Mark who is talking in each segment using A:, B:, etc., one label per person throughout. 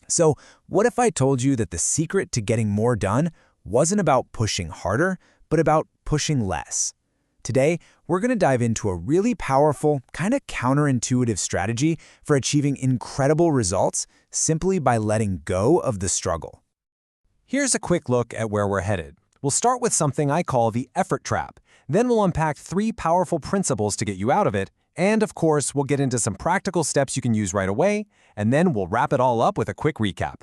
A: So, what if I told you that the secret to getting more done wasn't about pushing harder, but about pushing less? Today, we're going to dive into a really powerful, kind of counterintuitive strategy for achieving incredible results simply by letting go of the struggle.
B: Here's a quick look at where we're headed. We'll start with something I call the effort trap. Then we'll unpack 3 powerful principles to get you out of it. And of course, we'll get into some practical steps you can use right away. And then we'll wrap it all up with a quick recap.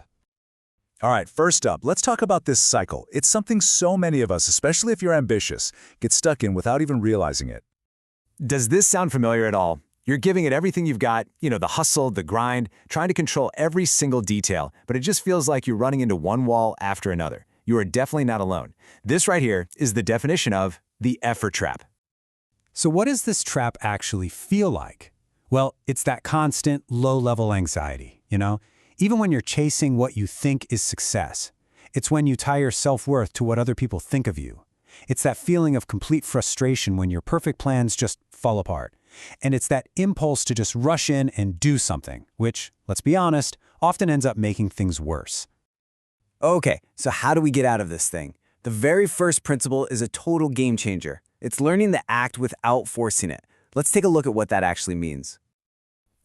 C: All right, first up, let's talk about this cycle. It's something so many of us, especially if you're ambitious, get stuck in without even realizing it.
B: Does this sound familiar at all? You're giving it everything you've got, the hustle, the grind, trying to control every single detail, but it just feels like you're running into one wall after another. You are definitely not alone. This right here is the definition of the effort trap.
D: So what does this trap actually feel like? Well, it's that constant, low-level anxiety, Even when you're chasing what you think is success. It's when you tie your self-worth to what other people think of you. It's that feeling of complete frustration when your perfect plans just fall apart. And it's that impulse to just rush in and do something, which, let's be honest, often ends up making things worse.
E: Okay, so how do we get out of this thing? The very first principle is a total game changer. It's learning to act without forcing it. Let's take a look at what that actually means.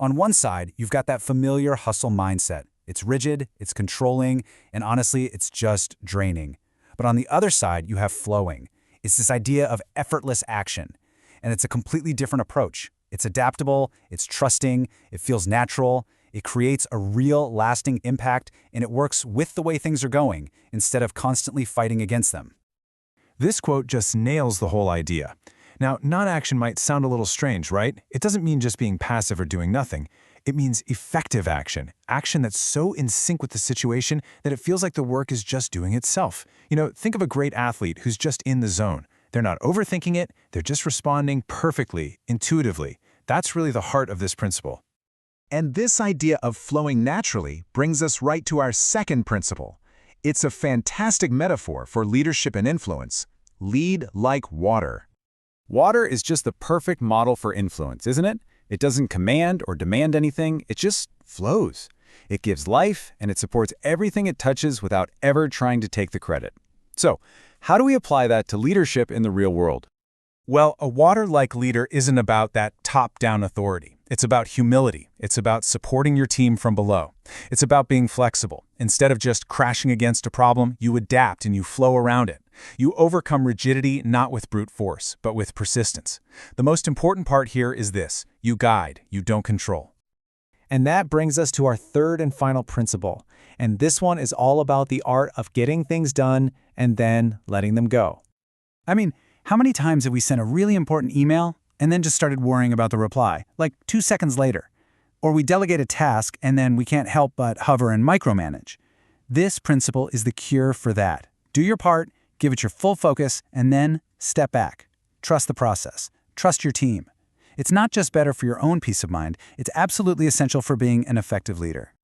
D: On one side, you've got that familiar hustle mindset. It's rigid, it's controlling, and honestly, it's just draining. But on the other side, you have flowing. It's this idea of effortless action. And it's a completely different approach. It's adaptable, it's trusting, it feels natural, it creates a real, lasting impact, and it works with the way things are going, instead of constantly fighting against them.
B: This quote just nails the whole idea. Now, non-action might sound a little strange, right? It doesn't mean just being passive or doing nothing. It means effective action, action that's so in sync with the situation that it feels like the work is just doing itself. Think of a great athlete who's just in the zone. They're not overthinking it, they're just responding perfectly, intuitively. That's really the heart of this principle.
C: And this idea of flowing naturally brings us right to our second principle. It's a fantastic metaphor for leadership and influence. Lead like water.
B: Water is just the perfect model for influence, isn't it? It doesn't command or demand anything, it just flows. It gives life, and it supports everything it touches without ever trying to take the credit. So, how do we apply that to leadership in the real world?
A: Well, a water-like leader isn't about that top-down authority. It's about humility. It's about supporting your team from below. It's about being flexible. Instead of just crashing against a problem, you adapt and you flow around it. You overcome rigidity not with brute force, but with persistence. The most important part here is this: you guide, you don't control.
F: And that brings us to our third and final principle. And this one is all about the art of getting things done and then letting them go.
D: I mean, how many times have we sent a really important email and then just started worrying about the reply, like 2 seconds later? Or we delegate a task and then we can't help but hover and micromanage. This principle is the cure for that. Do your part, give it your full focus, and then step back. Trust the process. Trust your team. It's not just better for your own peace of mind, it's absolutely essential for being an effective leader.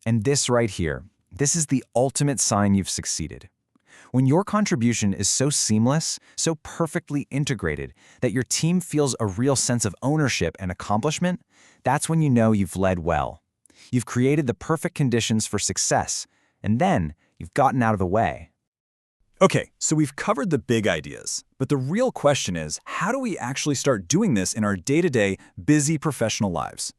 G: And this right here, this is the ultimate sign you've succeeded. When your contribution is so seamless, so perfectly integrated, that your team feels a real sense of ownership and accomplishment, that's when you know you've led well. You've created the perfect conditions for success, and then you've gotten out of the way.
C: Okay, so we've covered the big ideas, but the real question is, how do we actually start doing this in our day-to-day, busy professional lives?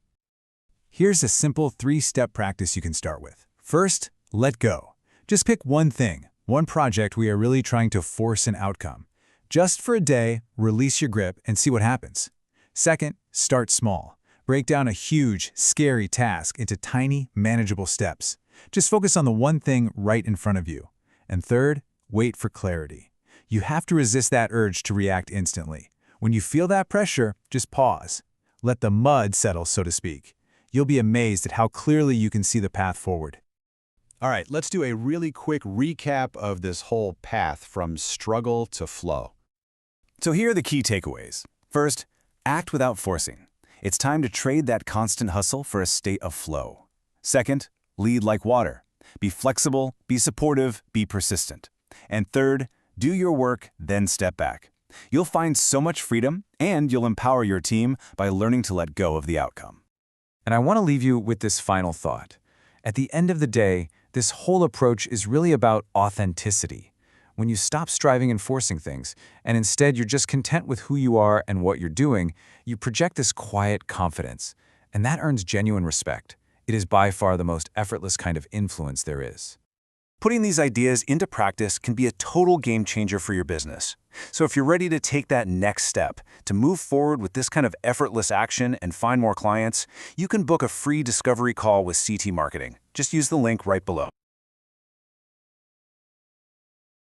A: Here's a simple 3-step practice you can start with. First, let go. Just pick one thing, one project we are really trying to force an outcome. Just for a day, release your grip and see what happens. Second, start small. Break down a huge, scary task into tiny, manageable steps. Just focus on the one thing right in front of you. And third, wait for clarity. You have to resist that urge to react instantly. When you feel that pressure, just pause. Let the mud settle, so to speak. You'll be amazed at how clearly you can see the path forward.
C: All right, let's do a really quick recap of this whole path from struggle to flow. So here are the key takeaways. First, act without forcing. It's time to trade that constant hustle for a state of flow. Second, lead like water. Be flexible, be supportive, be persistent. And third, do your work, then step back. You'll find so much freedom, and you'll empower your team by learning to let go of the outcome.
G: And I want to leave you with this final thought.
B: At the end of the day, this whole approach is really about authenticity. When you stop striving and forcing things, and instead you're just content with who you are and what you're doing, you project this quiet confidence, and that earns genuine respect. It is by far the most effortless kind of influence there is.
C: Putting these ideas into practice can be a total game changer for your business. So if you're ready to take that next step, to move forward with this kind of effortless action and find more clients, you can book a free discovery call with CT Marketing. Just use the link right below.